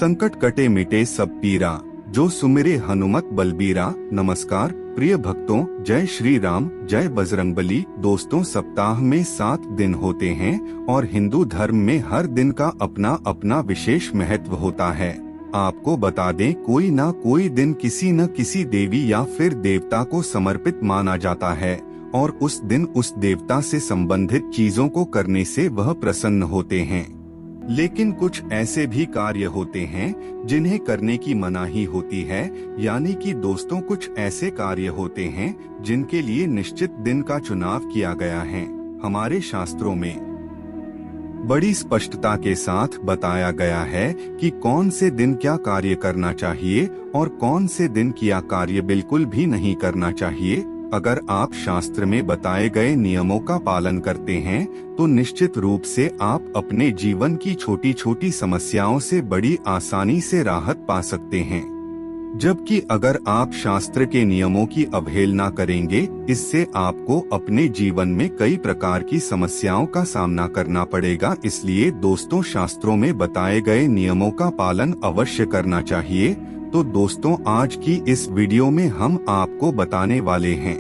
संकट कटे मिटे सब पीरा, जो सुमिरे हनुमत बलबीरा। नमस्कार प्रिय भक्तों, जय श्री राम, जय बजरंगबली। दोस्तों, सप्ताह में 7 दिन होते हैं और हिंदू धर्म में हर दिन का अपना अपना विशेष महत्व होता है। आपको बता दें, कोई न कोई दिन किसी न किसी देवी या फिर देवता को समर्पित माना जाता है और उस दिन उस देवता से संबंधित चीजों को करने से वह प्रसन्न होते हैं। लेकिन कुछ ऐसे भी कार्य होते हैं जिन्हें करने की मनाही होती है, यानी कि दोस्तों कुछ ऐसे कार्य होते हैं जिनके लिए निश्चित दिन का चुनाव किया गया है। हमारे शास्त्रों में बड़ी स्पष्टता के साथ बताया गया है कि कौन से दिन क्या कार्य करना चाहिए और कौन से दिन किया कार्य बिल्कुल भी नहीं करना चाहिए। अगर आप शास्त्र में बताए गए नियमों का पालन करते हैं तो निश्चित रूप से आप अपने जीवन की छोटी छोटी समस्याओं से बड़ी आसानी से राहत पा सकते हैं। जबकि अगर आप शास्त्र के नियमों की अवहेलना करेंगे, इससे आपको अपने जीवन में कई प्रकार की समस्याओं का सामना करना पड़ेगा। इसलिए दोस्तों, शास्त्रों में बताए गए नियमों का पालन अवश्य करना चाहिए। तो दोस्तों, आज की इस वीडियो में हम आपको बताने वाले हैं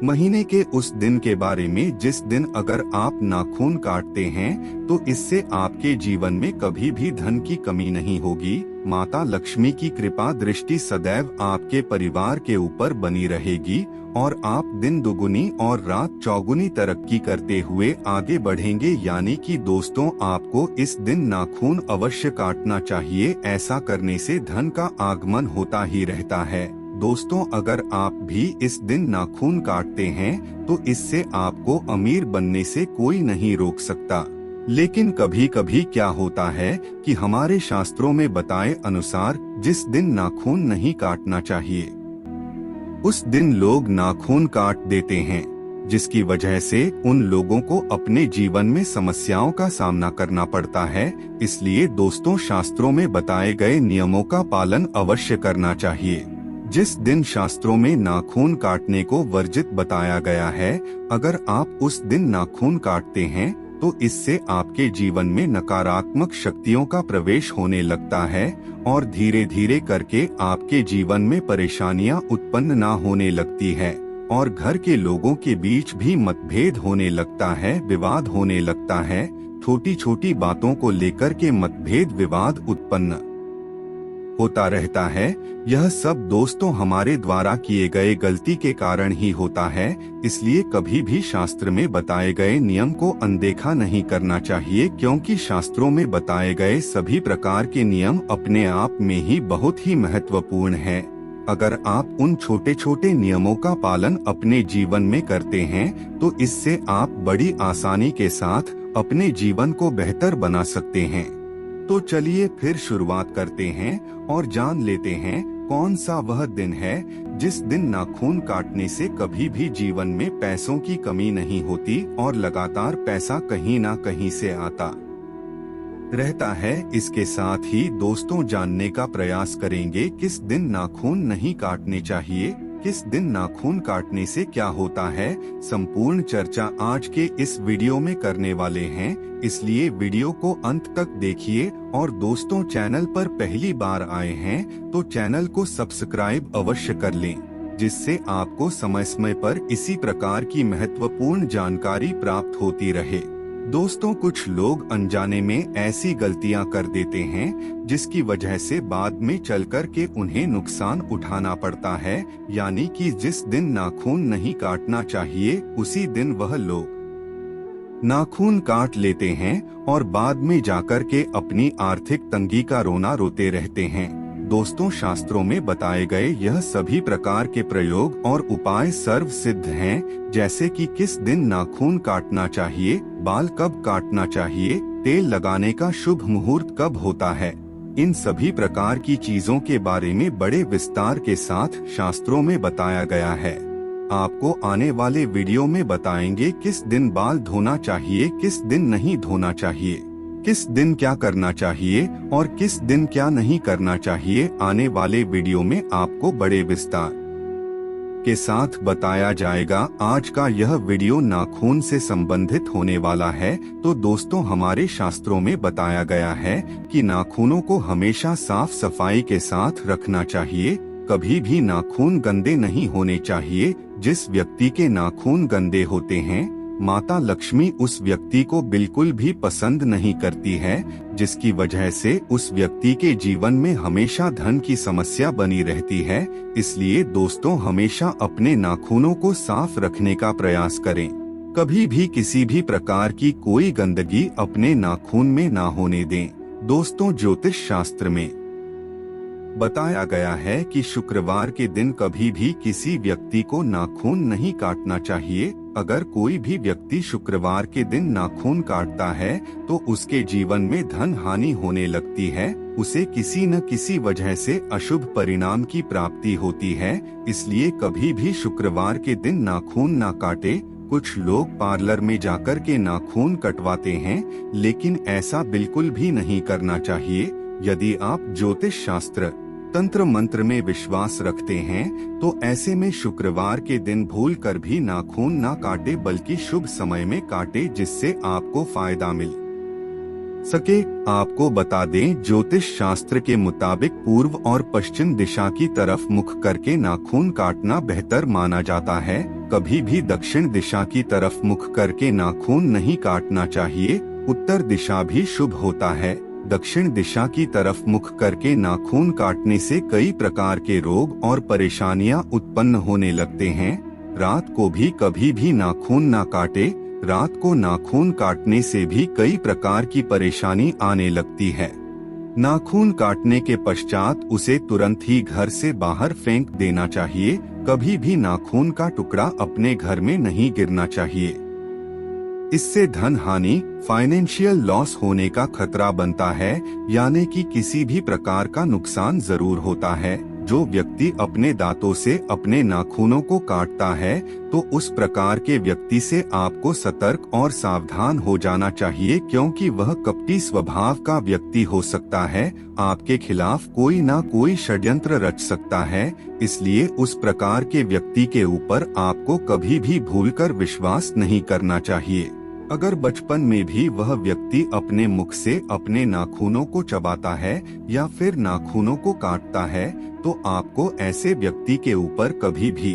महीने के उस दिन के बारे में जिस दिन अगर आप नाखून काटते हैं तो इससे आपके जीवन में कभी भी धन की कमी नहीं होगी। माता लक्ष्मी की कृपा दृष्टि सदैव आपके परिवार के ऊपर बनी रहेगी और आप दिन दुगुनी और रात चौगुनी तरक्की करते हुए आगे बढ़ेंगे। यानी कि दोस्तों, आपको इस दिन नाखून अवश्य काटना चाहिए। ऐसा करने से धन का आगमन होता ही रहता है। दोस्तों, अगर आप भी इस दिन नाखून काटते हैं तो इससे आपको अमीर बनने से कोई नहीं रोक सकता। लेकिन कभी कभी क्या होता है कि हमारे शास्त्रों में बताए अनुसार जिस दिन नाखून नहीं काटना चाहिए उस दिन लोग नाखून काट देते हैं, जिसकी वजह से उन लोगों को अपने जीवन में समस्याओं का सामना करना पड़ता है। इसलिए दोस्तों, शास्त्रों में बताए गए नियमों का पालन अवश्य करना चाहिए। जिस दिन शास्त्रों में नाखून काटने को वर्जित बताया गया है, अगर आप उस दिन नाखून काटते हैं तो इससे आपके जीवन में नकारात्मक शक्तियों का प्रवेश होने लगता है और धीरे धीरे करके आपके जीवन में परेशानियां उत्पन्न ना होने लगती है और घर के लोगों के बीच भी मतभेद होने लगता है, विवाद होने लगता है। छोटी छोटी बातों को लेकर के मतभेद विवाद उत्पन्न होता रहता है। यह सब दोस्तों हमारे द्वारा किए गए गलती के कारण ही होता है। इसलिए कभी भी शास्त्र में बताए गए नियम को अनदेखा नहीं करना चाहिए, क्योंकि शास्त्रों में बताए गए सभी प्रकार के नियम अपने आप में ही बहुत ही महत्वपूर्ण है। अगर आप उन छोटे छोटे नियमों का पालन अपने जीवन में करते हैं तो इससे आप बड़ी आसानी के साथ अपने जीवन को बेहतर बना सकते हैं। तो चलिए फिर शुरुआत करते हैं और जान लेते हैं कौन सा वह दिन है जिस दिन नाखून काटने से कभी भी जीवन में पैसों की कमी नहीं होती और लगातार पैसा कहीं ना कहीं से आता रहता है। इसके साथ ही दोस्तों, जानने का प्रयास करेंगे किस दिन नाखून नहीं काटने चाहिए, किस दिन नाखून काटने से क्या होता है। संपूर्ण चर्चा आज के इस वीडियो में करने वाले हैं, इसलिए वीडियो को अंत तक देखिए। और दोस्तों, चैनल पर पहली बार आए हैं तो चैनल को सब्सक्राइब अवश्य कर लें, जिससे आपको समय समय पर इसी प्रकार की महत्वपूर्ण जानकारी प्राप्त होती रहे। दोस्तों, कुछ लोग अनजाने में ऐसी गलतियां कर देते हैं जिसकी वजह से बाद में चलकर के उन्हें नुकसान उठाना पड़ता है। यानी कि जिस दिन नाखून नहीं काटना चाहिए उसी दिन वह लोग नाखून काट लेते हैं और बाद में जाकर के अपनी आर्थिक तंगी का रोना रोते रहते हैं। दोस्तों, शास्त्रों में बताए गए यह सभी प्रकार के प्रयोग और उपाय सर्व सिद्ध हैं, जैसे कि किस दिन नाखून काटना चाहिए, बाल कब काटना चाहिए, तेल लगाने का शुभ मुहूर्त कब होता है। इन सभी प्रकार की चीजों के बारे में बड़े विस्तार के साथ शास्त्रों में बताया गया है। आपको आने वाले वीडियो में बताएंगे किस दिन बाल धोना चाहिए, किस दिन नहीं धोना चाहिए, किस दिन क्या करना चाहिए और किस दिन क्या नहीं करना चाहिए। आने वाले वीडियो में आपको बड़े विस्तार के साथ बताया जाएगा। आज का यह वीडियो नाखून से संबंधित होने वाला है। तो दोस्तों, हमारे शास्त्रों में बताया गया है कि नाखूनों को हमेशा साफ सफाई के साथ रखना चाहिए। कभी भी नाखून गंदे नहीं होने चाहिए। जिस व्यक्ति के नाखून गंदे होते हैं, माता लक्ष्मी उस व्यक्ति को बिल्कुल भी पसंद नहीं करती है, जिसकी वजह से उस व्यक्ति के जीवन में हमेशा धन की समस्या बनी रहती है। इसलिए दोस्तों, हमेशा अपने नाखूनों को साफ रखने का प्रयास करें। कभी भी किसी भी प्रकार की कोई गंदगी अपने नाखून में ना होने दें। दोस्तों, ज्योतिष शास्त्र में बताया गया है कि शुक्रवार के दिन कभी भी किसी व्यक्ति को नाखून नहीं काटना चाहिए। अगर कोई भी व्यक्ति शुक्रवार के दिन नाखून काटता है तो उसके जीवन में धन हानि होने लगती है। उसे किसी न किसी वजह से अशुभ परिणाम की प्राप्ति होती है। इसलिए कभी भी शुक्रवार के दिन नाखून ना काटे। कुछ लोग पार्लर में जाकर के नाखून कटवाते हैं, लेकिन ऐसा बिल्कुल भी नहीं करना चाहिए। यदि आप ज्योतिष शास्त्र, तंत्र मंत्र में विश्वास रखते हैं तो ऐसे में शुक्रवार के दिन भूल कर भी नाखून ना काटे, बल्कि शुभ समय में काटे, जिससे आपको फायदा मिल सके। आपको बता दें, ज्योतिष शास्त्र के मुताबिक पूर्व और पश्चिम दिशा की तरफ मुख करके नाखून काटना बेहतर माना जाता है। कभी भी दक्षिण दिशा की तरफ मुख करके नाखून नहीं काटना चाहिए। उत्तर दिशा भी शुभ होता है। दक्षिण दिशा की तरफ मुख करके नाखून काटने से कई प्रकार के रोग और परेशानियां उत्पन्न होने लगते हैं। रात को भी कभी भी नाखून ना काटे। रात को नाखून काटने से भी कई प्रकार की परेशानी आने लगती है। नाखून काटने के पश्चात उसे तुरंत ही घर से बाहर फेंक देना चाहिए। कभी भी नाखून का टुकड़ा अपने घर में नहीं गिरना चाहिए। इससे धन हानि, फाइनेंशियल लॉस होने का खतरा बनता है, यानी कि किसी भी प्रकार का नुकसान जरूर होता है। जो व्यक्ति अपने दांतों से अपने नाखूनों को काटता है तो उस प्रकार के व्यक्ति से आपको सतर्क और सावधान हो जाना चाहिए, क्योंकि वह कपटी स्वभाव का व्यक्ति हो सकता है। आपके खिलाफ कोई ना कोई षड्यंत्र रच सकता है। इसलिए उस प्रकार के व्यक्ति के ऊपर आपको कभी भी भूलकर विश्वास नहीं करना चाहिए। अगर बचपन में भी वह व्यक्ति अपने मुख से अपने नाखूनों को चबाता है या फिर नाखूनों को काटता है तो आपको ऐसे व्यक्ति के ऊपर कभी भी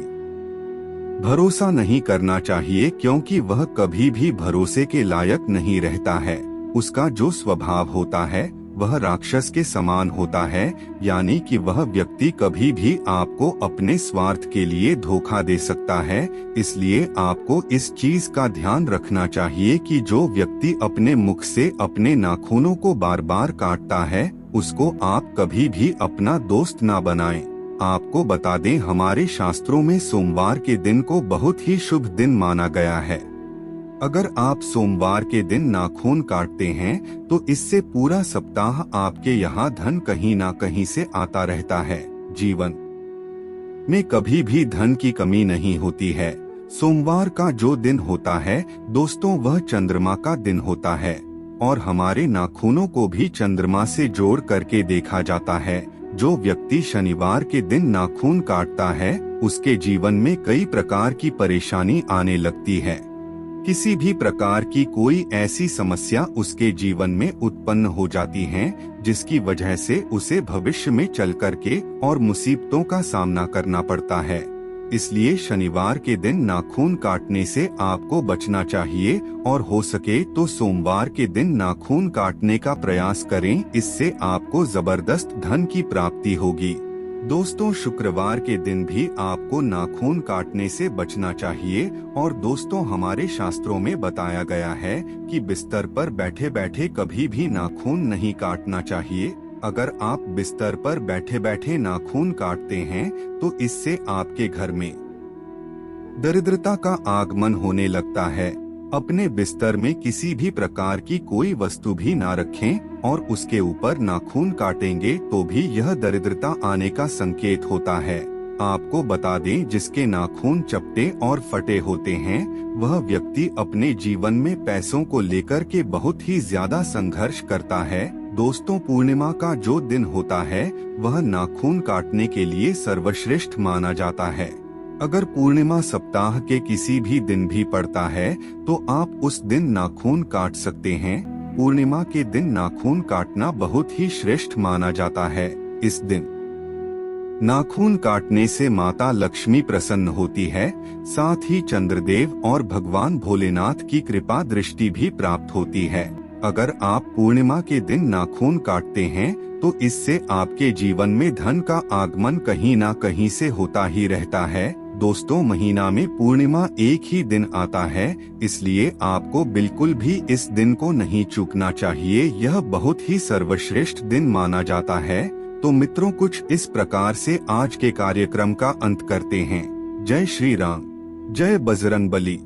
भरोसा नहीं करना चाहिए, क्योंकि वह कभी भी भरोसे के लायक नहीं रहता है। उसका जो स्वभाव होता है वह राक्षस के समान होता है, यानी कि वह व्यक्ति कभी भी आपको अपने स्वार्थ के लिए धोखा दे सकता है। इसलिए आपको इस चीज का ध्यान रखना चाहिए कि जो व्यक्ति अपने मुख से अपने नाखूनों को बार बार काटता है उसको आप कभी भी अपना दोस्त ना बनाएं। आपको बता दें, हमारे शास्त्रों में सोमवार के दिन को बहुत ही शुभ दिन माना गया है। अगर आप सोमवार के दिन नाखून काटते हैं तो इससे पूरा सप्ताह आपके यहाँ धन कहीं ना कहीं से आता रहता है। जीवन में कभी भी धन की कमी नहीं होती है। सोमवार का जो दिन होता है दोस्तों, वह चंद्रमा का दिन होता है और हमारे नाखूनों को भी चंद्रमा से जोड़ करके देखा जाता है। जो व्यक्ति शनिवार के दिन नाखून काटता है उसके जीवन में कई प्रकार की परेशानी आने लगती है। किसी भी प्रकार की कोई ऐसी समस्या उसके जीवन में उत्पन्न हो जाती है, जिसकी वजह से उसे भविष्य में चल करके और मुसीबतों का सामना करना पड़ता है। इसलिए शनिवार के दिन नाखून काटने से आपको बचना चाहिए और हो सके तो सोमवार के दिन नाखून काटने का प्रयास करें। इससे आपको जबरदस्त धन की प्राप्ति होगी। दोस्तों, शुक्रवार के दिन भी आपको नाखून काटने से बचना चाहिए। और दोस्तों, हमारे शास्त्रों में बताया गया है कि बिस्तर पर बैठे बैठे कभी भी नाखून नहीं काटना चाहिए। अगर आप बिस्तर पर बैठे बैठे नाखून काटते हैं तो इससे आपके घर में दरिद्रता का आगमन होने लगता है। अपने बिस्तर में किसी भी प्रकार की कोई वस्तु भी ना रखें और उसके ऊपर नाखून काटेंगे तो भी यह दरिद्रता आने का संकेत होता है। आपको बता दें, जिसके नाखून चपटे और फटे होते हैं वह व्यक्ति अपने जीवन में पैसों को लेकर के बहुत ही ज्यादा संघर्ष करता है। दोस्तों, पूर्णिमा का जो दिन होता है वह नाखून काटने के लिए सर्वश्रेष्ठ माना जाता है। अगर पूर्णिमा सप्ताह के किसी भी दिन भी पड़ता है तो आप उस दिन नाखून काट सकते हैं। पूर्णिमा के दिन नाखून काटना बहुत ही श्रेष्ठ माना जाता है। इस दिन नाखून काटने से माता लक्ष्मी प्रसन्न होती है, साथ ही चंद्रदेव और भगवान भोलेनाथ की कृपा दृष्टि भी प्राप्त होती है। अगर आप पूर्णिमा के दिन नाखून काटते हैं तो इससे आपके जीवन में धन का आगमन कहीं ना कहीं से होता ही रहता है। दोस्तों, महीना में पूर्णिमा एक ही दिन आता है, इसलिए आपको बिल्कुल भी इस दिन को नहीं चूकना चाहिए। यह बहुत ही सर्वश्रेष्ठ दिन माना जाता है। तो मित्रों, कुछ इस प्रकार से आज के कार्यक्रम का अंत करते हैं। जय श्री राम, जय बजरंग बली।